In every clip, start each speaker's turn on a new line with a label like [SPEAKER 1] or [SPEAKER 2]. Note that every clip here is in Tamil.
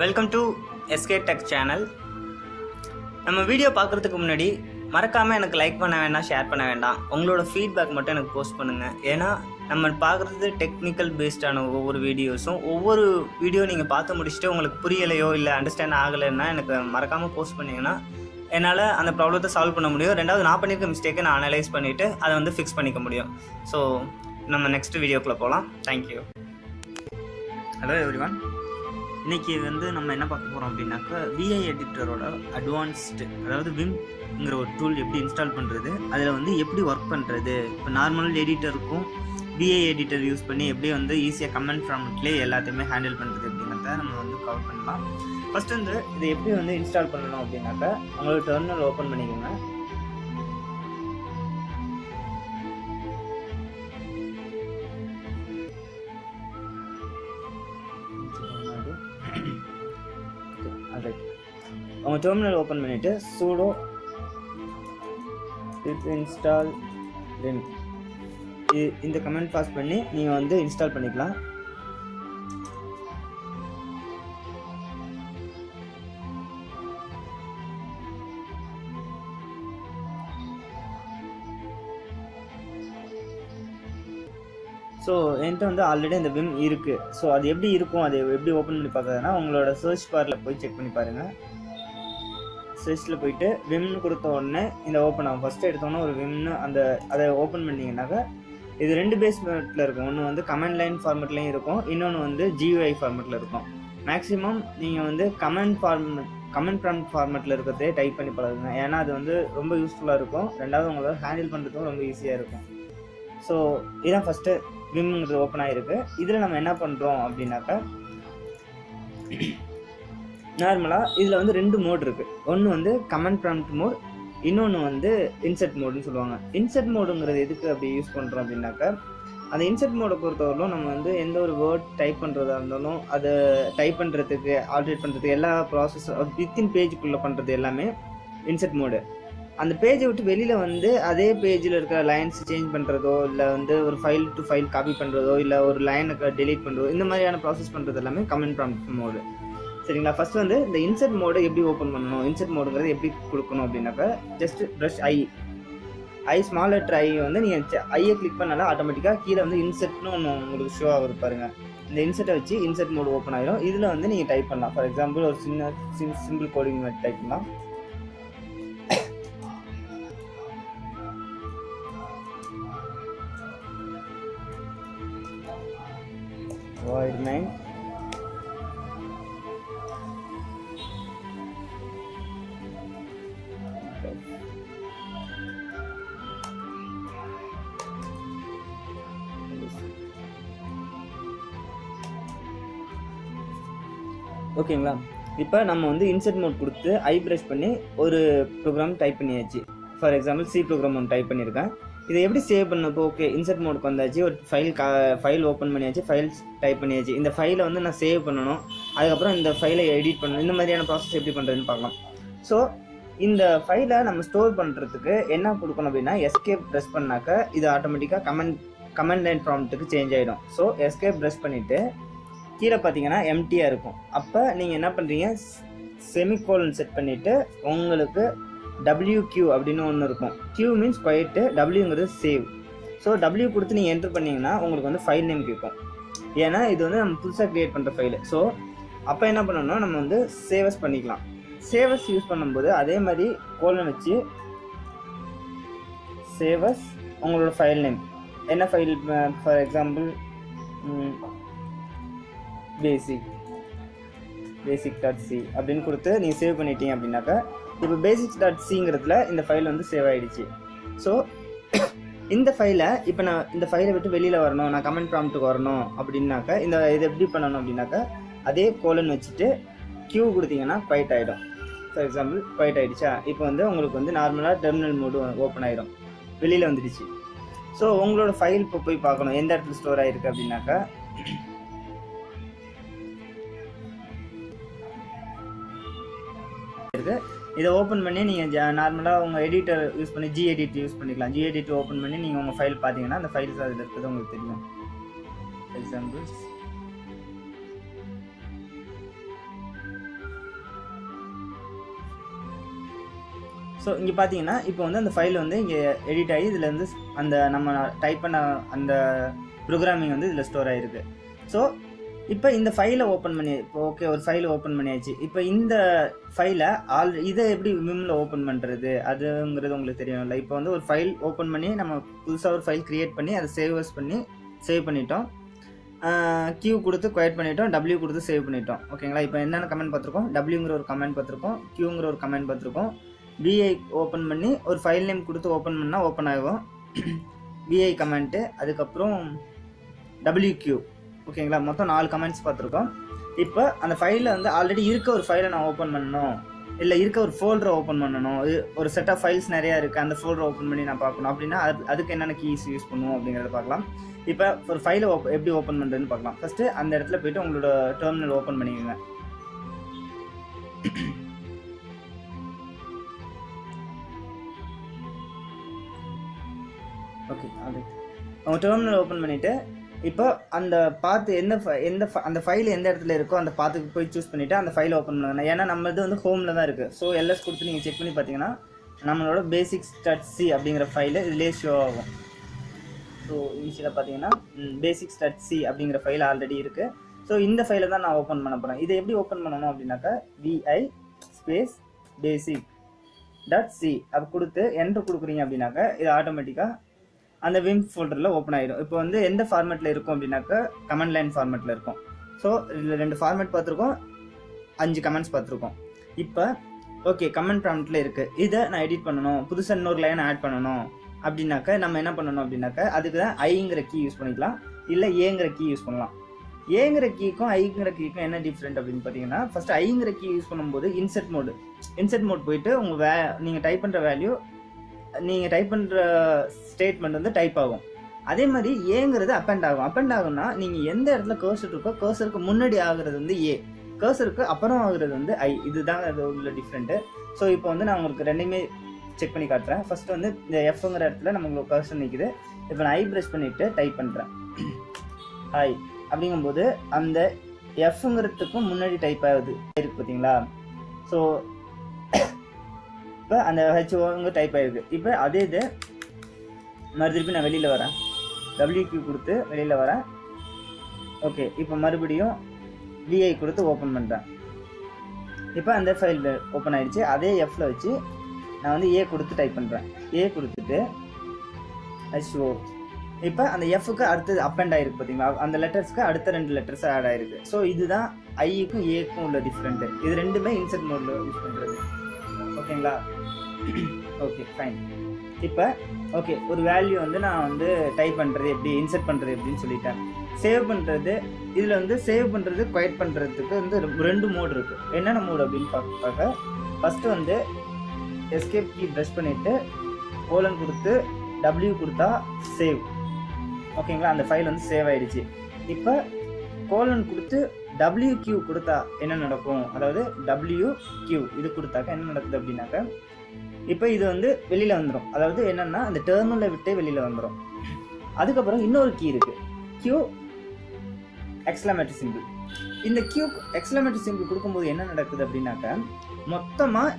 [SPEAKER 1] Welcome to SK tech channel. நம்ம வீடியோ பார்க்குறதுக்கு முன்னாடி மறக்காமல் எனக்கு லைக் பண்ண வேண்டாம், ஷேர் பண்ண வேண்டாம். உங்களோட ஃபீட்பேக் மட்டும் எனக்கு போஸ்ட் பண்ணுங்கள். ஏன்னா நம்ம பார்க்குறது டெக்னிக்கல் பேஸ்டான ஒவ்வொரு வீடியோஸும், ஒவ்வொரு வீடியோ நீங்கள் பார்த்து முடிச்சுட்டு உங்களுக்கு புரியலையோ இல்லை அண்டர்ஸ்டாண்ட் ஆகலைன்னா எனக்கு மறக்காமல் போஸ்ட் பண்ணிங்கன்னா என்னால் அந்த ப்ராப்ளத்தை சால்வ் பண்ண முடியும். ரெண்டாவது நான் பண்ணியிருக்க மிஸ்டேக்கை நான் அனலைஸ் பண்ணிவிட்டு அதை வந்து ஃபிக்ஸ் பண்ணிக்க முடியும். ஸோ நம்ம நெக்ஸ்ட் வீடியோக்குள்ளே போகலாம். தேங்க்யூ. Hello everyone. இன்றைக்கி வந்து நம்ம என்ன பார்க்க போகிறோம் அப்படின்னாக்கா, விஐ எடிட்டரோட அட்வான்ஸ்டு, அதாவது விம்ங்கிற ஒரு டூல் எப்படி இன்ஸ்டால் பண்ணுறது, அதில் வந்து எப்படி ஒர்க் பண்ணுறது, இப்போ நார்மல் எடிட்டருக்கும் விஐ எடிட்டர் யூஸ் பண்ணி எப்படி வந்து ஈஸியாக கமெண்ட் ஃபார்மெட்லேயே எல்லாத்தையுமே ஹேண்டில் பண்ணுறது அப்படிங்கிறத நம்ம வந்து கவர் பண்ணலாம். ஃபஸ்ட்டு வந்து இதை எப்படி வந்து இன்ஸ்டால் பண்ணணும் அப்படின்னாக்கா, உங்களோட டெர்மினல் ஓப்பன் பண்ணிக்கோங்க. உங்கள் டெர்மினல் ஓப்பன் பண்ணிவிட்டு sudo pip install vim இந்த கமெண்ட் பாஸ் பண்ணி நீங்கள் வந்து இன்ஸ்டால் பண்ணிக்கலாம். ஸோ என்கிட்ட வந்து ஆல்ரெடி அந்த விம் இருக்குது. ஸோ அது எப்படி இருக்கும், அது எப்படி ஓப்பன் பண்ணி பார்க்குறதுனா, உங்களோட சர்ச் பாரில் போய் செக் பண்ணி பாருங்கள். சர்ச்சில் போயிட்டு விம்னு கொடுத்த உடனே இந்த ஓப்பன் ஆகும். ஃபஸ்ட்டு எடுத்தோன்னே ஒரு விம்னு அதை ஓப்பன் பண்ணிங்கன்னாக்கா இது ரெண்டு பேஸ்மெண்ட்டில் இருக்கும். ஒன்று வந்து கமெண்ட் லைன் ஃபார்மெட்லேயும் இருக்கும், இன்னொன்று வந்து GUI ஃபார்மெட்டில் இருக்கும். மேக்ஸிமம் நீங்கள் வந்து கமெண்ட் ப்ராம்ப்ட் ஃபார்மெட்டில் இருக்கிறதே டைப் பண்ணி பழகுங்க. ஏன்னா அது வந்து ரொம்ப யூஸ்ஃபுல்லாக இருக்கும். ரெண்டாவது உங்களால் ஹேண்டில் பண்ணுறதுக்கும் ரொம்ப ஈஸியாக இருக்கும். ஸோ இதுதான் ஃபஸ்ட்டு விம்ங்கிறது ஓப்பன் ஆகிருக்கு. இதில் நம்ம என்ன பண்ணுறோம் அப்படின்னாக்கா, நார்மலாக இதில் வந்து ரெண்டு மோட் இருக்குது. ஒன்று வந்து கமெண்ட் ப்ராம்ப்ட் மோட், இன்னொன்று வந்து இன்செர்ட் மோடுன்னு சொல்லுவாங்க. இன்செர்ட் மோடுங்கிறது எதுக்கு அப்படி யூஸ் பண்ணுறோம் அப்படின்னாக்கா, அந்த இன்செர்ட் மோடை பொறுத்தவரையிலும் நம்ம வந்து எந்த ஒரு வேர்ட் டைப் பண்ணுறதா இருந்தாலும் அதை டைப் பண்ணுறதுக்கு, ஆல்ட்ரேட் பண்ணுறதுக்கு, எல்லா ப்ராசஸ் வித்தின் பேஜுக்குள்ளே பண்ணுறது எல்லாமே இன்செர்ட் மோடு. அந்த பேஜை விட்டு வெளியில் வந்து அதே பேஜில் இருக்கிற லைன்ஸ் சேஞ்ச் பண்ணுறதோ, இல்லை வந்து ஒரு ஃபைல் டு ஃபைல் காப்பி பண்ணுறதோ, இல்லை ஒரு லைனுக்கு டெலீட் பண்ணுறதோ, இந்த மாதிரியான ப்ராசஸ் பண்ணுறது எல்லாமே கமெண்ட் ப்ராம்ப்ட் மோடு. சரிங்களா? ஃபஸ்ட் வந்து இந்த இன்செர்ட் மோடு எப்படி ஓப்பன் பண்ணணும், இன்செர்ட் மோடுங்கிறது எப்படி கொடுக்கணும் அப்படின்னாக்கா, just press I small letter I வந்து நீங்கள் ஐயை கிளிக் பண்ணாலும் ஆட்டோமேட்டிக்காக கீழே வந்து இன்செர்ட்னு ஒன்று உங்களுக்கு ஷோ ஆகுது பாருங்க. இந்த இன்செர்ட்டை வச்சு இன்செர்ட் மோடு ஓப்பன் ஆகிடும். இதில் வந்து நீங்கள் டைப் பண்ணலாம். ஃபார் எக்ஸாம்பிள் ஒரு சிம்பிள் கோடிங் டைப் பண்ணலாம். void main ஓகேங்களா? இப்போ நம்ம வந்து இன்செர்ட் மோட் கொடுத்து ஐ ப்ரெஷ் பண்ணி ஒரு ப்ரோக்ராம் டைப் பண்ணியாச்சு. ஃபார் எக்ஸாம்பிள் சி ப்ரோக்ராம் ஒன்று டைப் பண்ணியிருக்கேன். இதை எப்படி சேவ் பண்ணப்போ, ஓகே இன்செர்ட் மோடுக்கு வந்தாச்சு, ஒரு ஃபைல் ஓப்பன் பண்ணியாச்சு, ஃபைல்ஸ் டைப் பண்ணியாச்சு. இந்த ஃபைலை வந்து நான் சேவ் பண்ணணும், அதுக்கப்புறம் இந்த ஃபைலை எடிட் பண்ணணும். இந்த மாதிரியான ப்ராசஸ் எப்படி பண்ணுறதுன்னு பார்க்கலாம். ஸோ இந்த ஃபைலை நம்ம ஸ்டோர் பண்ணுறதுக்கு என்ன கொடுக்கணும் அப்படின்னா, எஸ்கேப் ப்ரெஸ் பண்ணாக்க இது ஆட்டோமேட்டிக்காக கமெண்ட் லைன் ப்ராம்ப்ட்டுக்கு சேஞ்ச் ஆகிடும். ஸோ எஸ்கேப் ப்ரெஸ் பண்ணிவிட்டு கீழே பார்த்தீங்கன்னா எம்டியாக இருக்கும். அப்போ நீங்கள் என்ன பண்ணுறீங்க, செமிகோலன் செட் பண்ணிவிட்டு உங்களுக்கு WQ அப்படின்னு ஒன்று இருக்கும். Q மீன்ஸ் குவைட்டு, Wங்கிறது சேவ். ஸோ W கொடுத்து நீங்கள் என்ட்ரு பண்ணிங்கன்னா உங்களுக்கு வந்து ஃபைல் நேம் கேட்கும். ஏன்னா இது வந்து நம்ம புதுசாக க்ரியேட் பண்ணுற ஃபைலு. ஸோ அப்போ என்ன பண்ணணும்னா, நம்ம வந்து சேவஸ் பண்ணிக்கலாம். சேவஸ் யூஸ் பண்ணும்போது அதே மாதிரி கோலன் வச்சு சேவஸ் உங்களோட ஃபைல் நேம் என்ன ஃபைல், ஃபார் எக்ஸாம்பிள் basic.c அப்படின்னு கொடுத்து நீங்கள் சேவ் பண்ணிட்டீங்க அப்படின்னாக்கா, இப்போ basics.cங்கிறதுல இந்த ஃபைல் வந்து சேவ் ஆகிடுச்சு. ஸோ இந்த ஃபைலை இப்போ நான் இந்த ஃபைலை விட்டு வெளியில் வரணும், நான் கமெண்ட் ப்ராம்ப்ட்டுக்கு வரணும் அப்படின்னாக்கா இது எப்படி பண்ணணும் அப்படின்னாக்கா, அதே கோலன் வச்சுட்டு Q கொடுத்தீங்கன்னா குவைட் ஆகிடும். ஃபார் எக்ஸாம்பிள் குவைட் ஆகிடுச்சா, இப்போ வந்து உங்களுக்கு வந்து நார்மலாக டெர்மினல் மோடு ஓப்பன் ஆகிடும், வெளியில் வந்துடுச்சு. ஸோ உங்களோட ஃபைல் இப்போ போய் பார்க்கணும் எந்த இடத்துல ஸ்டோர் ஆகிருக்கு அப்படின்னாக்கா, இதை ஓப்பன் பண்ணி நீங்கள் நார்மலாக உங்கள் எடிட்டர் யூஸ் பண்ணி gedit யூஸ் பண்ணிக்கலாம். gedit ஓப்பன் பண்ணி நீங்கள் உங்கள் ஃபைல் பார்த்தீங்கன்னா அந்த ஃபைல்ஸ் அதில் இருக்கிறது உங்களுக்கு தெரியும். எக்ஸாம்பிள்ஸ் ஸோ இங்கே பார்த்தீங்கன்னா இப்போ வந்து அந்த ஃபைல் வந்து இங்கே எடிட் ஆகி இதில் வந்து அந்த நம்ம டைப் பண்ண அந்த ப்ரோக்ராமிங் வந்து இதில் ஸ்டோர் ஆகிருக்கு. ஸோ இப்போ இந்த ஃபைலை ஓப்பன் பண்ணி இப்போ ஓகே ஒரு ஃபைலை ஓப்பன் பண்ணியாச்சு. இப்போ இந்த ஃபைலை இதை எப்படி விம்மில் ஓப்பன் பண்ணுறது அதுங்கிறது உங்களுக்கு தெரியும்ல. இப்போ வந்து ஒரு ஃபைல் ஓப்பன் பண்ணி நம்ம புதுசாக ஒரு ஃபைல் க்ரியேட் பண்ணி அதை சேவ் பண்ணிட்டோம். கியூ கொடுத்து குவைட் பண்ணிட்டோம், டபிள்யூ கொடுத்து சேவ் பண்ணிட்டோம். ஓகேங்களா. இப்போ என்னென்ன கமெண்ட் பார்த்துருக்கோம், டபிள்யூங்கிற ஒரு கமெண்ட் பார்த்துருக்கோம், கியூங்கிற ஒரு கமெண்ட் பார்த்துருக்கோம். விஐ ஓப்பன் பண்ணி ஒரு ஃபைல் நேம் கொடுத்து ஓப்பன் பண்ணால் ஓப்பன் ஆகும் விஐ கமெண்ட்டு. அதுக்கப்புறம் டபிள்யூக்யூ. ஓகேங்களா. மொத்தம் 4 கமெண்ட்ஸ் பார்த்துருக்கோம். இப்போ அந்த ஃபைலில் வந்து ஆல்ரெடி இருக்க ஒரு ஃபைலை நான் ஓப்பன் பண்ணணும், இல்லை இருக்க ஒரு ஃபோல்டரை ஓப்பன் பண்ணணும், ஒரு செட் ஆஃப் ஃபைல்ஸ் நிறையா இருக்குது, அந்த ஃபோல்டரை ஓப்பன் பண்ணி நான் பார்க்கணும் அப்படின்னா அதுக்கு என்னென்ன கீஸ் யூஸ் பண்ணுவோம் அப்படிங்கிறத பார்க்கலாம். இப்போ ஒரு ஃபைலை எப்படி ஓப்பன் பண்ணுறதுன்னு பார்க்கலாம். ஃபஸ்ட்டு அந்த இடத்துல போய்ட்டு உங்களோட டெர்மினல் ஓப்பன் பண்ணிக்கோங்க. Okay alright. உங்கள் டெர்மினல் ஓப்பன் பண்ணிவிட்டு இப்போ அந்த பாத்து அந்த ஃபைல் எந்த இடத்துல இருக்கோ அந்த பாத்துக்கு போய் சூஸ் பண்ணிவிட்டு அந்த ஃபைலை ஓப்பன் பண்ணுங்க. ஏன்னா நம்ம இது வந்து ஹோமில் தான் இருக்குது. ஸோ எல்எஸ் கொடுத்து நீங்கள் செக் பண்ணி பார்த்தீங்கன்னா நம்மளோட basics.c அப்படிங்கிற ஃபைலு இதுலேயே ஷோ ஆகும். ஸோ இனிஷியலாக பார்த்தீங்கன்னா basics.c அப்படிங்கிற ஃபைல் ஆல்ரெடி இருக்குது. ஸோ இந்த ஃபைலை தான் நான் ஓப்பன் பண்ண போகிறேன். இதை எப்படி ஓப்பன் பண்ணணும் அப்படின்னாக்கா vi ஸ்பேஸ் basic.c அப்போ கொடுத்து என்ட்ரு கொடுக்குறீங்க அப்படின்னாக்கா இது ஆட்டோமேட்டிக்காக அந்த விம் ஃபோல்டரில் ஓப்பன் ஆகிடும். இப்போ வந்து எந்த ஃபார்மேட்டில் இருக்கும் அப்படின்னாக்கா கமெண்ட் லைன் ஃபார்மேட்டில் இருக்கும். ஸோ இதில் 2 ஃபார்மேட் பார்த்துருக்கோம், 5 கமெண்ட்ஸ் பார்த்துருக்கோம். இப்போ ஓகே கமெண்ட் ப்ராம்ப்டில் இருக்குது. இதை நான் எடிட் பண்ணணும், புதுசாக இன்னொரு லைன் ஆட் பண்ணணும் அப்படின்னாக்கா நம்ம என்ன பண்ணணும் அப்படின்னாக்கா அதுக்கு தான் ஐங்கிற கீ யூஸ் பண்ணிக்கலாம், இல்லை ஏங்கிற கீ யூஸ் பண்ணலாம். ஏங்கிற கீக்கும் ஐங்கிற கீக்கும் என்ன டிஃப்ரெண்ட் அப்படின்னு பார்த்தீங்கன்னா, ஃபஸ்ட்டு ஐங்கிற கீ யூஸ் பண்ணும்போது இன்செர்ட் மோட் போயிட்டு உங்கள் நீங்கள் டைப் பண்ணுற வேல்யூ நீங்கள் டைப் பண்ணுற ஸ்டேட்மெண்ட் வந்து டைப் ஆகும். அதே மாதிரி ஏங்கிறது அப்பெண்ட் ஆகும்னா நீங்கள் எந்த இடத்துல கர்சர் இருக்கோ கர்சருக்கு முன்னாடி ஆகுறது வந்து ஏ, கர்சருக்கு அப்புறம் ஆகுறது வந்து ஐ. இதுதான் அது உள்ள டிஃப்ரெண்ட்டு. ஸோ இப்போ வந்து நான் உங்களுக்கு ரெண்டுமே செக் பண்ணி காட்டுறேன். ஃபஸ்ட்டு வந்து இந்த எஃப்ங்கிற இடத்துல நம்மளுக்கு கர்சர் நிற்குது. இப்போ நான் ஐ ப்ரெஸ் பண்ணிவிட்டு டைப் பண்ணுறேன் ஐ அப்படிங்கும்போது அந்த எஃப்ங்கிறதுக்கும் முன்னாடி டைப் ஆகுது இருக்கு பார்த்தீங்களா. ஸோ இப்போ அந்த ஹெச்ஓங்க டைப் ஆகிருக்கு. இப்போ அதே இது மறுபடியும் நான் வெளியில் வரேன், டபிள்யூக்யூ கொடுத்து வெளியில் வரேன். ஓகே இப்போ மறுபடியும் விஐ கொடுத்து ஓப்பன் பண்ணுறேன். இப்போ அந்த ஃபைல் ஓப்பன் ஆகிடுச்சு. அதே எஃப்ல வச்சு நான் வந்து ஏ கொடுத்து டைப் பண்ணுறேன். ஏ கொடுத்துட்டு ஹெச்ஓ. இப்போ அந்த எஃப்க்கு அடுத்தது அப்பெண்ட் ஆகிருக்கு பார்த்தீங்களா, அந்த லெட்டர்ஸ்க்கு அடுத்த 2 லெட்டர்ஸ் ஆட் ஆகிருக்கு. ஸோ இதுதான் ஐக்கும் ஏக்கும் உள்ள டிஃப்ரெண்ட்டு. இது ரெண்டுமே இன்செர்ட் மோடில் யூஸ் பண்ணுறது. ஓகேங்களா. Okay fine. இப்போ ஓகே ஒரு வேல்யூ வந்து நான் வந்து டைப் பண்ணுறது எப்படி, இன்செர்ட் பண்ணுறது எப்படின்னு சொல்லிட்டேன். சேவ் பண்ணுறது, இதில் வந்து சேவ் பண்ணுறது குவைட் பண்ணுறதுக்கு வந்து 2 மோட் இருக்குது. என்னென்ன மோட் அப்படின்னு பார்க்க ஃபஸ்ட்டு வந்து எஸ்கேப் கீ ப்ரெஸ் பண்ணிவிட்டு கோலன் கொடுத்து டபிள்யூ கொடுத்தா சேவ். ஓகேங்களா. அந்த ஃபைல் வந்து சேவ் ஆகிடுச்சு. இப்போ கோலன் கொடுத்து டபிள்யூக்யூ கொடுத்தா என்ன நடக்கும், அதாவது டபிள்யூக்யூ இது கொடுத்தாக்க என்ன நடக்குது அப்படின்னாக்க இப்போ இது வந்து வெளியில் வந்துடும். அதாவது என்னென்னா அந்த டெர்மினலை விட்டே வெளியில் வந்துடும். அதுக்கப்புறம் இன்னொரு கீ இருக்குது, கியூ எக்ஸ்க்ளமேட்டரி சிம்பிள். இந்த கியூ எக்ஸ்க்ளமேட்டரி சிம்பிள் கொடுக்கும்போது என்ன நடக்குது அப்படின்னாக்க மொத்தமாக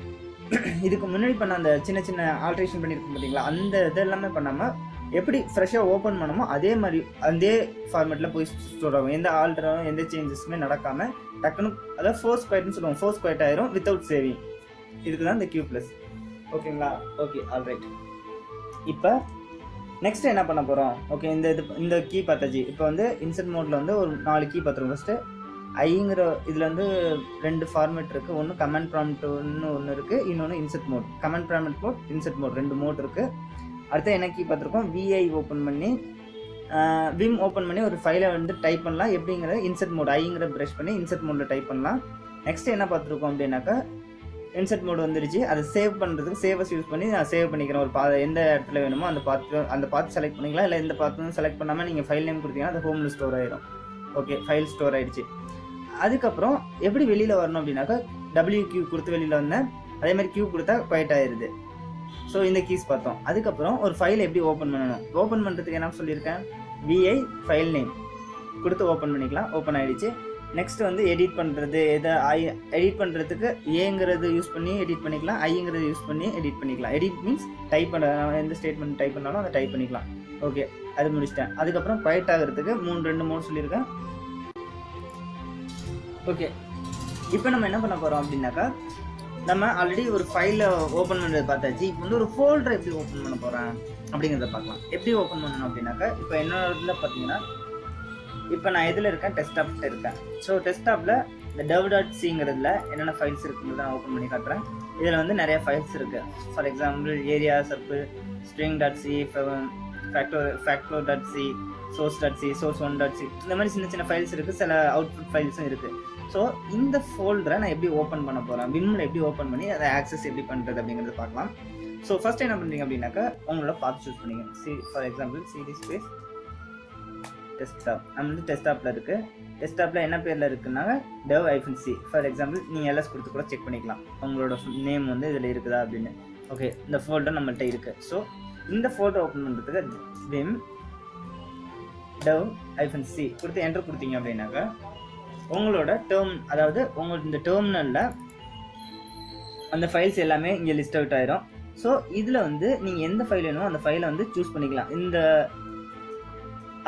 [SPEAKER 1] இதுக்கு முன்னாடி பண்ண அந்த சின்ன ஆல்ட்ரேஷன் பண்ணியிருக்கோம் பார்த்தீங்களா, அந்த இதெல்லாமே பண்ணாமல் எப்படி ஃப்ரெஷ்ஷாக ஓப்பன் பண்ணமோ அதே மாதிரி அதே ஃபார்மேட்டில் போய் ஸ்டோர் ஆகும். எந்த ஆல்டரும் எந்த சேஞ்சஸுமே நடக்காமல் டக்குன்னு அதாவது ஃபோர்ஸ் குவைட்னு சொல்லுவோம், ஃபோர்ஸ் குவைட் ஆயிரும் வித்தவுட் சேவிங். இதுக்கு தான் இந்த கியூ ப்ளஸ். ஓகேங்களா. Okay alright. இப்போ நெக்ஸ்ட் என்ன பண்ண போகிறோம், ஓகே இந்த கீ பார்த்தாச்சு. இப்போ வந்து இன்செர்ட் மோடில் வந்து ஒரு 4 கீ பார்த்துருவோம். ஃபஸ்ட்டு ஐங்கிற இதில் வந்து 2 ஃபார்மேட் இருக்குது. ஒன்று கமெண்ட் ப்ராம்ப்ட் ஒன்று இருக்குது, இன்னொன்று insert mode. Command prompt mode, insert mode 2 mode இருக்குது. அடுத்து என்ன கீ பார்த்துருக்கோம், விஐ ஓப்பன் பண்ணி விம் ஓப்பன் பண்ணி ஒரு ஃபைலை வந்து டைப் பண்ணலாம். எப்படிங்கிற இன்செர்ட் மோட் ஐங்கிற ப்ரெஷ் பண்ணி இன்செர்ட் மோடில் டைப் பண்ணலாம். நெக்ஸ்ட் என்ன பார்த்துருக்கோம் அப்படின்னாக்கா இன்செர்ட் மோட் வந்துடுச்சு. அதை சேவ் பண்ணுறதுக்கு சேவஸ் யூஸ் பண்ணி நான் சேவ் பண்ணிக்கிறேன். ஒரு எந்த இடத்துல வேணுமோ அந்த பாத்து செலக்ட் பண்ணிக்கலாம், இல்லை இந்த பாத்து செலக்ட் பண்ணாமல் நீங்கள் ஃபைல் நேம் கொடுத்தீங்கன்னா அது ஹோமில் ஸ்டோர் ஆயிடும். ஓகே ஃபைல் ஸ்டோர் ஆகிடுச்சு. அதுக்கப்புறம் எப்படி வெளியில் வரணும் அப்படின்னாக்கா டபிள்யூக்யூ கொடுத்து வெளியில் வந்தேன், அதே மாதிரி கியூ கொடுத்தா குவைட் ஆயிடுது. ஸோ இந்த கீஸ் பார்த்தோம். அதுக்கப்புறம் ஒரு ஃபைல் எப்படி ஓப்பன் பண்ணணும், ஓப்பன் பண்ணுறதுக்கு என்ன சொல்லியிருக்கேன், விஐ ஃபைல் நேம் கொடுத்து ஓப்பன் பண்ணிக்கலாம். ஓப்பன் ஆகிடுச்சு. நெக்ஸ்ட் வந்து எடிட் பண்ணுறது, எடிட் பண்ணுறதுக்கு ஏங்கிறது யூஸ் பண்ணி எடிட் பண்ணிக்கலாம், ஐங்கிறது யூஸ் பண்ணி எடிட் பண்ணிக்கலாம். எடிட் மீன்ஸ் டைப் பண்ண, எந்த ஸ்டேட்மெண்ட் டைப் பண்ணாலும் அதை டைப் பண்ணிக்கலாம். ஓகே, அது முடிச்சிட்டேன். அதுக்கப்புறம் குவைட் ஆகிறதுக்கு 2 மோட் சொல்லியிருக்கேன். ஓகே, இப்போ நம்ம என்ன பண்ண போகிறோம் அப்படின்னாக்கா, நம்ம ஆல்ரெடி ஒரு ஃபைலை ஓப்பன் பண்ணுறது பார்த்தாச்சு. இப்போ வந்து ஒரு ஃபோல்டரை எப்படி ஓப்பன் பண்ண போகிறேன் அப்படிங்கிறத பார்க்கலாம். எப்படி ஓப்பன் பண்ணணும் அப்படின்னாக்கா, இப்போ என்னோட இதில் பார்த்தீங்கன்னா, இப்போ நான் எதில் இருக்கேன், டெஸ்க்டாப்ல இருக்கேன். ஸோ டெஸ்க்டாப்பில் இந்த dev.cங்கிறதுல என்னென்ன ஃபைல்ஸ் இருக்குங்கிறத நான் ஓப்பன் பண்ணி காட்டுறேன். இதில் வந்து நிறைய ஃபைல்ஸ் இருக்குது. For example area, circle, string.c, factor.c, source.c, source1.c, இந்த மாதிரி சின்ன சின்ன ஃபைல்ஸ் இருக்குது. சில அவுட்புட் ஃபைல்ஸும் இருக்குது. ஸோ இந்த ஃபோல்டரை நான் எப்படி ஓப்பன் பண்ண போகிறேன், விம்மில் எப்படி ஓப்பன் பண்ணி அதை ஆக்சஸ் எப்படி பண்ணுறது அப்படிங்கிறது பார்க்கலாம். ஸோ ஃபர்ஸ்ட் என்ன பண்ணுறீங்க அப்படின்னாக்கா, உங்களோட பாத் சூஸ் பண்ணிங்க. For example cd space desktop. நம்ம வந்து டெஸ்க்டாப்பில் இருக்குது. டெஸ்க்டாப்பில் என்ன பேரில் இருக்குன்னாங்க, dev-c. ஃபார் எக்ஸாம்பிள் நீங்கள் ls கொடுத்து கூட செக் பண்ணிக்கலாம், உங்களோட நேம் வந்து இதில் இருக்குதா அப்படின்னு. ஓகே, இந்த ஃபோல்டர் நம்மள்கிட்ட இருக்குது. ஸோ இந்த ஃபோல்டர் ஓப்பன் பண்ணுறதுக்கு vim dev-c கொடுத்து என்டர் கொடுத்தீங்க அப்படின்னாக்கா, உங்களோட அதாவது உங்களோட இந்த டெர்மினலில் அந்த ஃபைல்ஸ் எல்லாமே இங்கே லிஸ்ட் அவுட் ஆயிரும். ஸோ இதில் வந்து நீங்கள் எந்த ஃபைல் வேணுமோ அந்த ஃபைலை வந்து சூஸ் பண்ணிக்கலாம். இந்த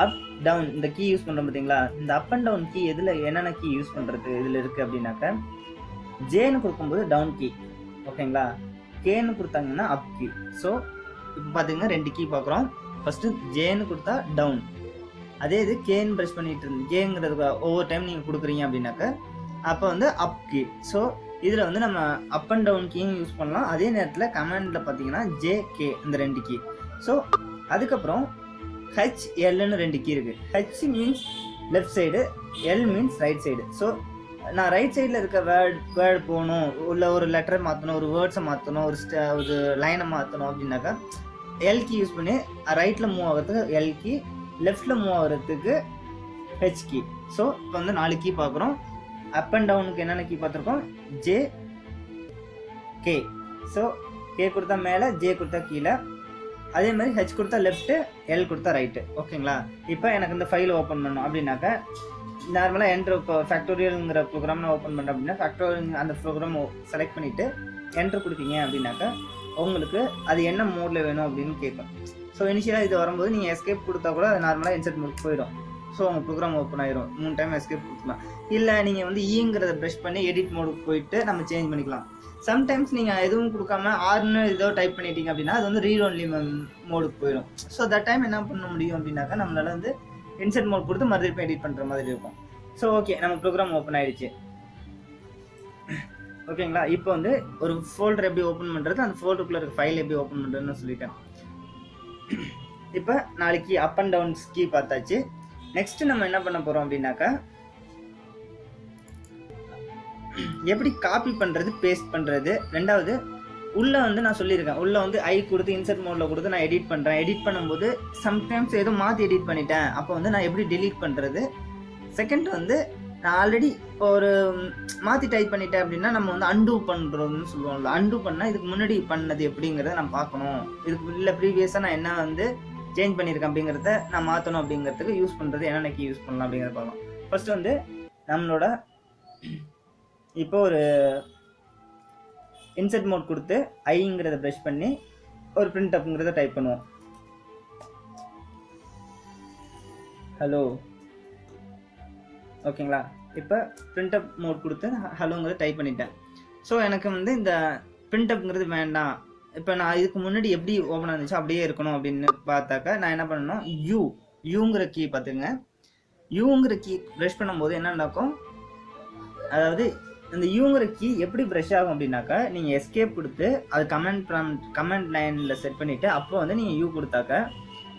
[SPEAKER 1] அப் டவுன் இந்த கீ யூஸ் பண்ணுறோம் பார்த்தீங்களா, இந்த அப் அண்ட் டவுன் கீ எதில் என்னென்ன கீ யூஸ் பண்ணுறது இதில் இருக்குது அப்படின்னாக்கா, ஜேன்னு கொடுக்கும்போது டவுன் கீ, ஓகேங்களா, கேன்னு கொடுத்தாங்கன்னா அப் கீ. ஸோ இப்போ பார்த்தீங்கன்னா 2 கீ பார்க்குறோம். ஃபஸ்ட்டு ஜேன்னு கொடுத்தா டவுன், அதே இது கேன்னு ப்ரெஸ் பண்ணிட்டு இருந்து கேங்கிறதுக்கு ஒவ்வொரு டைம் நீங்கள் கொடுக்குறீங்க அப்படின்னாக்கா அப்போ வந்து அப் கீ. ஸோ இதில் வந்து நம்ம அப் அண்ட் டவுன் கீயும் யூஸ் பண்ணலாம். அதே நேரத்தில் கமாண்டில் பார்த்தீங்கன்னா ஜே-கே இந்த 2 கீ. ஸோ அதுக்கப்புறம் HLன்னு 2 கீ இருக்குது. H means left side, L means right side. So நான் ரைட் சைடில் இருக்க வேர்டு போகணும், இல்லை ஒரு லெட்டரை மாற்றணும், ஒரு வேர்ட்ஸை மாற்றணும், ஒரு லைனை மாற்றணும் அப்படின்னாக்கா எல் கீ யூஸ் பண்ணி ரைட்டில் மூவ் ஆகிறதுக்கு எல் கீ, லெஃப்டில் மூவ் ஆகிறதுக்கு ஹெச் கீ. ஸோ இப்போ வந்து 4 கீ பார்க்குறோம். அப் அண்ட் டவுனுக்கு என்னென்ன கீ பார்த்துருக்கோம், ஜே, கே. ஸோ கே கொடுத்தா மேலே, ஜே கொடுத்தா கீழே, அதே மாதிரி ஹெச் கொடுத்தா லெஃப்ட்டு, எல் கொடுத்தா ரைட்டு. ஓகேங்களா, இப்போ எனக்கு இந்த ஃபைலை ஓப்பன் பண்ணணும் அப்படின்னாக்கா நார்மலாக என்ட்ரு, இப்போ ஃபேக்டோரியல்ங்கிற ப்ரோக்ராம் நான் ஓப்பன் பண்ணுறேன் அப்படின்னா ஃபேக்டோரியல் அந்த ப்ரோக்ராம் செலக்ட் பண்ணிவிட்டு என்ட்ரு கொடுத்தீங்க அப்படின்னாக்கா உங்களுக்கு அது என்ன மோடில் வேணும் அப்படின்னு கேட்கும். ஸோ இனிஷியலாக இது வரும்போது நீங்கள் எஸ்கேப் கொடுத்தா கூட அது நார்மலாக இன்சர்ட் மோட் போயிடும். ஸோ உங்கள் ப்ரோக்ராம் ஓப்பன் ஆயிரும். 3 டைம் எஸ்கேப் கொடுக்கலாம். இல்லை நீங்கள் வந்து ஈங்கிறத ப்ரெஷ் பண்ணி எடிட் மோடுக்கு போயிட்டு நம்ம சேஞ்ச் பண்ணிக்கலாம். சம்டைம்ஸ் நீங்கள் எதுவும் கொடுக்காம ஆர்னு ஏதோ டைப் பண்ணிட்டீங்க அப்படின்னா அது வந்து ரீட் ஒன்லி மோடுக்கு போயிடும். ஸோ தட் டைம் என்ன பண்ண முடியும் அப்படின்னாக்கா நம்மளால வந்து இன்சர்ட் மோட் கொடுத்து மறுபடியும் எடிட் பண்ணுற மாதிரி இருக்கும். ஸோ ஓகே, நம்ம ப்ரோக்ராம் ஓப்பன் ஆயிடுச்சு. ஓகேங்களா, இப்போ வந்து ஒரு ஃபோல்டர் எப்படி ஓப்பன் பண்ணுறது, அந்த ஃபோல்டருக்குள்ள இருக்க ஃபைல் எப்படி ஓப்பன் பண்ணுறதுன்னு சொல்லிட்டேன். இப்போ 4 key up and down key பார்த்தாச்சு. நெக்ஸ்ட் நம்ம என்ன பண்ண போறோம் அப்படின்னாக்கா, எப்படி காப்பி பண்றது, பேஸ்ட் பண்றது. ரெண்டாவது உள்ள வந்து நான் சொல்லியிருக்கேன், உள்ள வந்து ஐ கொடுத்து இன்சர்ட் மோட்ல கொடுத்து நான் எடிட் பண்றேன். எடிட் பண்ணும்போது சம்டைம்ஸ் ஏதோ மாற்றி எடிட் பண்ணிட்டேன், அப்போ வந்து நான் எப்படி டெலீட் பண்றது. செகண்ட் வந்து நான் ஆல்ரெடி இப்போ ஒரு மாற்றி டைப் பண்ணிட்டேன் அப்படின்னா நம்ம வந்து அன்டூ பண்ணுறோம்னு சொல்லுவோம்ல. அன்டூ பண்ணால் இதுக்கு முன்னாடி பண்ணது எப்படிங்கிறத நம்ம பார்க்கணும். இதுக்கு இல்லை ப்ரீவியஸாக நான் என்ன வந்து சேஞ்ச் பண்ணியிருக்கேன் அப்படிங்கிறத நான் மாற்றணும் அப்படிங்கிறதுக்கு யூஸ் பண்ணுறது என்னென்ன கீ யூஸ் பண்ணலாம் அப்படிங்கிறத பார்க்கலாம். ஃபர்ஸ்ட் வந்து நம்மளோட இப்போ ஒரு இன்சர்ட் மோட் கொடுத்து ஐங்கிறத ப்ரெஷ் பண்ணி ஒரு பிரிண்ட் அப்ங்கிறத டைப் பண்ணுவோம். ஹலோ, ஓகேங்களா. இப்போ பிரிண்ட் அப் மோட் கொடுத்து ஹலோங்கிறத டைப் பண்ணிட்டேன். ஸோ எனக்கு வந்து இந்த பிரிண்ட் அப்ங்கிறது வேண்டாம், இப்போ நான் இதுக்கு முன்னாடி எப்படி ஓப்பன் ஆனிச்சோ அப்படியே இருக்கணும் அப்படின்னு பார்த்தாக்கா நான் என்ன பண்ணணும், யூங்கிற கீ பார்த்துங்க. யூங்கிற கீ ப்ரெஷ் பண்ணும்போது என்ன நடக்கும், அதாவது இந்த யூங்கிற கீ எப்படி ப்ரெஷ் ஆகும் அப்படின்னாக்கா நீங்கள் எஸ்கேப் கொடுத்து அது கமெண்ட் லைனில் செட் பண்ணிவிட்டு அப்போ வந்து நீங்கள் யூ கொடுத்தாக்க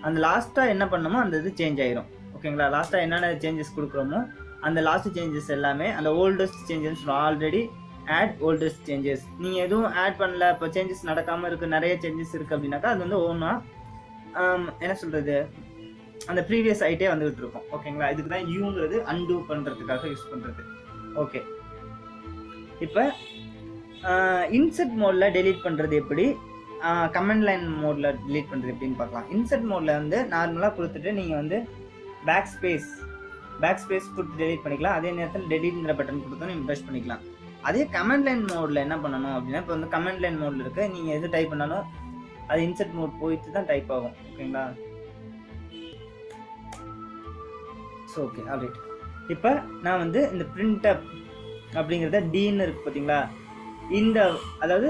[SPEAKER 1] அந்த லாஸ்ட்டாக என்ன பண்ணணுமோ அந்த இது சேஞ்ச் ஆயிரும். ஓகேங்களா, லாஸ்ட்டாக என்னென்ன சேஞ்சஸ் கொடுக்குறோமோ அந்த லாஸ்ட் சேஞ்சஸ் எல்லாமே அந்த oldest changes already add oldest changes. நீங்கள் எதுவும் ஆட் பண்ணல, இப்போ சேஞ்சஸ் நடக்காமல் இருக்குது, நிறைய சேஞ்சஸ் இருக்குது அப்படின்னாக்கா அது வந்து ஒவ்வொன்றா என்ன சொல்கிறது அந்த ப்ரீவியஸ் ஐட்டே வந்துகிட்டு இருக்கும். ஓகேங்களா, இதுக்கு தான் யூங்கிறது அன்டூ பண்ணுறதுக்காக யூஸ் பண்ணுறது. ஓகே, இப்போ இன்சர்ட் மோடில் டெலீட் பண்ணுறது எப்படி, கமெண்ட் லைன் மோடில் டெலீட் பண்ணுறது எப்படின்னு பார்க்கலாம். இன்சர்ட் மோடில் வந்து நார்மலாக கொடுத்துட்டு நீங்கள் வந்து பேக் ஸ்பேஸ் பேக் ஸ்பேஸ் கொடுத்து டெலீட் பண்ணிக்கலாம். அதே நேரத்தில் டெலீட்ங்கிற பட்டன் கொடுத்தோம் ப்ரெஷ் பண்ணிக்கலாம். அதே கமெண்ட் லைன் மோடில் என்ன பண்ணணும் அப்படின்னா, இப்போ வந்து கமெண்ட் லைன் மோடில் இருக்குது, நீங்கள் எது டைப் பண்ணாலும் அது இன்சர்ட் மோட் போயிட்டு தான் டைப் ஆகும். ஓகேங்களா? So okay alright. இப்போ நான் வந்து இந்த பிரிண்டப் அப்படிங்கிறத டீன்னு இருக்குது பார்த்தீங்களா, இந்த அதாவது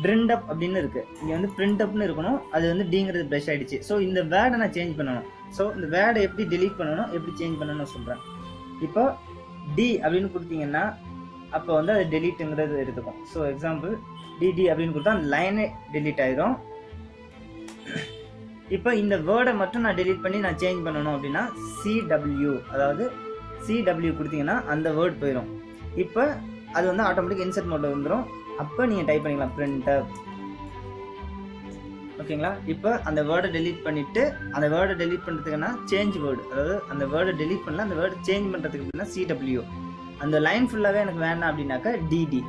[SPEAKER 1] பிரிண்டப் அப்படின்னு இருக்குது, இங்கே வந்து பிரிண்டப்னு இருக்கணும், அது வந்து டீங்கிறது ப்ரெஷ் ஆகிடுச்சு. ஸோ இந்த வேர்டை நான் சேஞ்ச் பண்ணணும். ஸோ இந்த வேர்டை எப்படி டெலீட் பண்ணணும், எப்படி சேஞ்ச் பண்ணணும்னு சொல்கிறேன். இப்போ டி அப்படின்னு கொடுத்தீங்கன்னா அப்போ வந்து அது டெலீட்டுங்கிறது எடுத்துக்கும். ஸோ எக்ஸாம்பிள் டிடி அப்படின்னு கொடுத்தா அந்த லைனே டெலீட் ஆயிரும். இப்போ இந்த வேர்டை மட்டும் நான் டெலீட் பண்ணி நான் சேஞ்ச் பண்ணணும் அப்படின்னா சிடபிள்யூ, அதாவது சிடபிள்யூ கொடுத்தீங்கன்னா அந்த வேர்ட் போயிடும். இப்போ அது வந்து ஆட்டோமேட்டிக் இன்சர்ட் மோடில் வந்துடும். அப்போ நீங்கள் டைப் பண்ணிக்கலாம் பிரிண்டப். ஓகேங்களா? இப்போ அந்த வேர்டை டெலீட் பண்ணிவிட்டு அந்த வேர்டை டெலீட் பண்ணுறதுக்குன்னா சேஞ்ச் வேர்டு, அதாவது அந்த வேர்டை டெலீட் பண்ணலாம், அந்த வேர்டை சேஞ்ச் பண்ணுறதுக்கு அப்படின்னா சிடபிள்யூ. அந்த லைன் ஃபுல்லாகவே எனக்கு வேணாம் அப்படின்னாக்கா டிடி.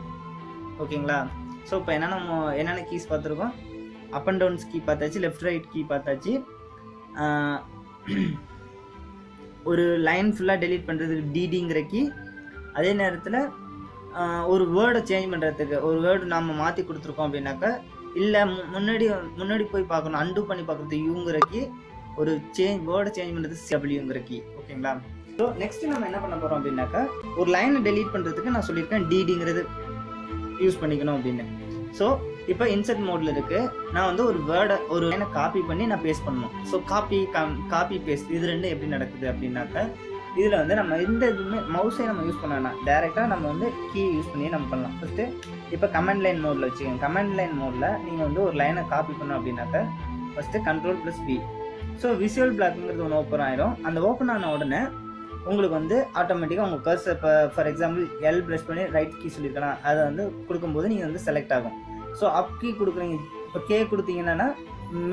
[SPEAKER 1] ஓகேங்களா? ஸோ இப்போ என்னென்ன கீஸ் பார்த்துருக்கோம், அப் அண்ட் டவுன்ஸ் கீ பார்த்தாச்சு, லெஃப்ட் ரைட் கீ பார்த்தாச்சு, ஒரு லைன் ஃபுல்லாக டெலீட் பண்ணுறதுக்கு டிடிங்கிற கீ, அதே நேரத்தில் ஒரு வேர்டை சேஞ்ச் பண்ணுறதுக்கு ஒரு வேர்டு நாம் மாற்றி கொடுத்துருக்கோம் அப்படின்னாக்கா, இல்லை முன்னாடி போய் பார்க்கணும் அன்டூ பண்ணி பார்க்குறது யூங்கிற கீ, ஒரு வேர்டை சேஞ்ச் பண்ணுறது சிடபிள்யூங்கிற கீ. ஓகேங்களா? ஸோ நெக்ஸ்ட் நம்ம என்ன பண்ண போகிறோம் அப்படின்னாக்கா, ஒரு லைனை டெலீட் பண்ணுறதுக்கு நான் சொல்லியிருக்கேன் டிடிங்கிறது யூஸ் பண்ணிக்கணும் அப்படின்னு. ஸோ இப்போ இன்சர்ட் மோடில் இருக்குது, நான் வந்து ஒரு லைனை காப்பி பண்ணி நான் பேஸ்ட் பண்ணணும். ஸோ காப்பி பேஸ்ட் இது ரெண்டும் எப்படி நடக்குது அப்படின்னாக்கா, இதில் வந்து நம்ம இந்த இதுவுமே மவுஸை நம்ம யூஸ் பண்ணோம்னா டேரெக்டாக நம்ம வந்து கீ யூஸ் பண்ணி நம்ம பண்ணலாம். ஃபஸ்ட்டு இப்போ கமெண்ட் லைன் மோடில் வச்சுக்கோங்க. கமெண்ட் லைன் மோடில் நீங்கள் வந்து ஒரு லைனை காப்பி பண்ணோம் அப்படின்னாக்கா ஃபஸ்ட்டு Ctrl+V. ஸோ விஷுவல் பிளாக்குங்கிறது ஒன்று ஓப்பன் ஆயிரும். அந்த ஓப்பன் ஆன உடனே உங்களுக்கு வந்து ஆட்டோமேட்டிக்காக உங்கள் கர்சர் இப்போ ஃபார் எக்ஸாம்பிள் எல் ப்ரெஸ் பண்ணி ரைட் கீ சொல்லியிருக்கலாம், அதை வந்து கொடுக்கும்போது நீங்கள் வந்து செலக்ட் ஆகும். ஸோ அப் கீ கொடுக்குறீங்க, இப்போ கே கொடுத்தீங்கன்னா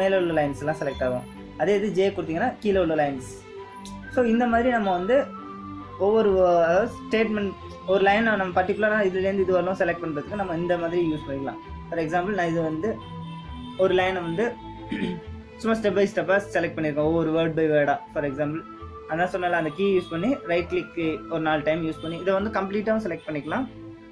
[SPEAKER 1] மேலே உள்ள லைன்ஸ் எல்லாம் செலக்ட் ஆகும். அதே இது ஜே கொடுத்தீங்கன்னா கீழே உள்ள லைன்ஸ். ஸோ இந்த மாதிரி நம்ம வந்து ஒவ்வொரு ஸ்டேட்மெண்ட் ஒரு லைனை நம்ம பர்டிகுலராக இதுலேருந்து இது வரலாம் செலக்ட் பண்ணுறதுக்கு நம்ம இந்த மாதிரி யூஸ் பண்ணிக்கலாம். ஃபார் எக்ஸாம்பிள் நான் இது வந்து ஒரு லைனை வந்து சும்மா ஸ்டெப் பை ஸ்டெப்பாக செலக்ட் பண்ணியிருக்கேன், ஒவ்வொரு வேர்ட் பை வேர்டாக. ஃபார் எக்ஸாம்பிள் அதான் சொன்னால அந்த கீ யூஸ் பண்ணி ரைட் கிளிக் ஒரு 4 டைம் யூஸ் பண்ணி இதை வந்து கம்ப்ளீட்டாகவும் செலக்ட் பண்ணிக்கலாம்.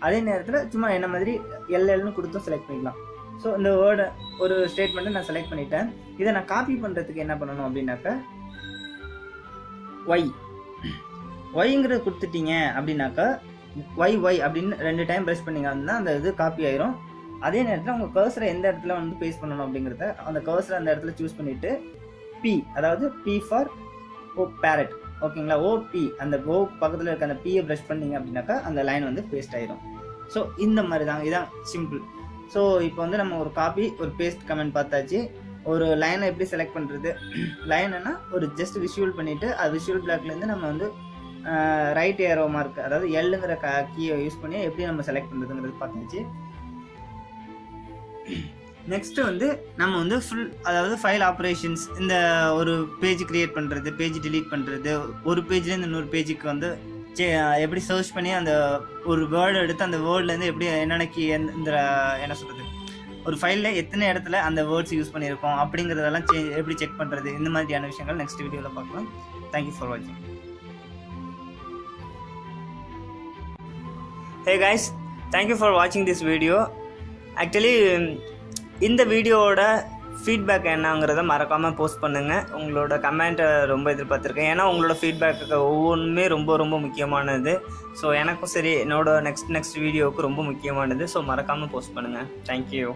[SPEAKER 1] அதே நேரத்தில் சும்மா என்ன மாதிரி எல்எல்னு கொடுத்தும் செலக்ட் பண்ணிக்கலாம். ஸோ இந்த வேர்டை ஒரு ஸ்டேட்மெண்ட்டை நான் செலக்ட் பண்ணிட்டேன். இதை நான் காப்பி பண்ணுறதுக்கு என்ன பண்ணணும் அப்படின்னாக்கா ஒய்ங்கிறது கொடுத்துட்டீங்க அப்படின்னாக்கா ஒய் அப்படின்னு 2 டைம் ப்ரெஸ் பண்ணிங்க அப்படின்னா அந்த இது காப்பி ஆயிரும். அதே நேரத்தில் உங்கள் கர்சரை எந்த இடத்துல வந்து பேஸ்ட் பண்ணணும் அப்படிங்கிறத அந்த கர்சரை அந்த இடத்துல சூஸ் பண்ணிவிட்டு பி, அதாவது பி ஃபார் ஓ பேரட். ஓகேங்களா? ஓபி அந்த ஓ பக்கத்தில் இருக்க அந்த பியை ப்ரெஷ் பண்ணிங்க அப்படின்னாக்கா அந்த லைன் வந்து பேஸ்ட் ஆயிரும். ஸோ இந்த மாதிரி தான், இதான் சிம்பிள். ஸோ இப்போ வந்து நம்ம ஒரு காப்பி ஒரு பேஸ்ட் கமெண்ட் பார்த்தாச்சு. ஒரு லைனை எப்படி செலக்ட் பண்ணுறது, லைன்னா ஒரு ஜஸ்ட் விஷுவல் பண்ணிவிட்டு அது விஷுவல் பிளாக்லேருந்து நம்ம வந்து ரைட் ஏரோ மார்க், அதாவது எல்லுங்கிற கீயை யூஸ் பண்ணி எப்படி நம்ம செலக்ட் பண்ணுறதுங்கிறது பார்த்தாச்சு. நெக்ஸ்ட்டு வந்து நம்ம வந்து அதாவது ஃபைல் ஆப்ரேஷன்ஸ், இந்த ஒரு பேஜ் க்ரியேட் பண்ணுறது, பேஜ் டிலீட் பண்ணுறது, ஒரு பேஜ்லேருந்து இன்னொரு பேஜுக்கு வந்து எப்படி சர்ச் பண்ணி அந்த ஒரு வேர்டு எடுத்து அந்த வேர்ட்லேருந்து எப்படி என்னென்ன இந்த என்ன சொல்கிறது ஒரு ஃபைலில் எத்தனை இடத்துல அந்த வேர்ட்ஸ் யூஸ் பண்ணியிருக்கோம் அப்படிங்கிறதெல்லாம் எப்படி செக் பண்ணுறது, இந்த மாதிரியான விஷயங்கள் நெக்ஸ்ட் வீடியோவில் பார்க்கலாம். தேங்க்யூ ஃபார் வாட்சிங். ஹே கைஸ், தேங்க்யூ ஃபார் வாட்சிங் திஸ் வீடியோ. ஆக்சுவலி இந்த வீடியோவோட ஃபீட்பேக் என்னங்கிறத மறக்காமல் போஸ்ட் பண்ணுங்கள். உங்களோட கமெண்ட்டை ரொம்ப எதிர்பார்த்துருக்கேன். ஏன்னா உங்களோட ஃபீட்பேக்கு ஒவ்வொன்றுமே ரொம்ப ரொம்ப முக்கியமானது. ஸோ எனக்கும் சரி என்னோட நெக்ஸ்ட் வீடியோவுக்கு ரொம்ப முக்கியமானது. ஸோ மறக்காமல் போஸ்ட் பண்ணுங்கள். தேங்க்யூ.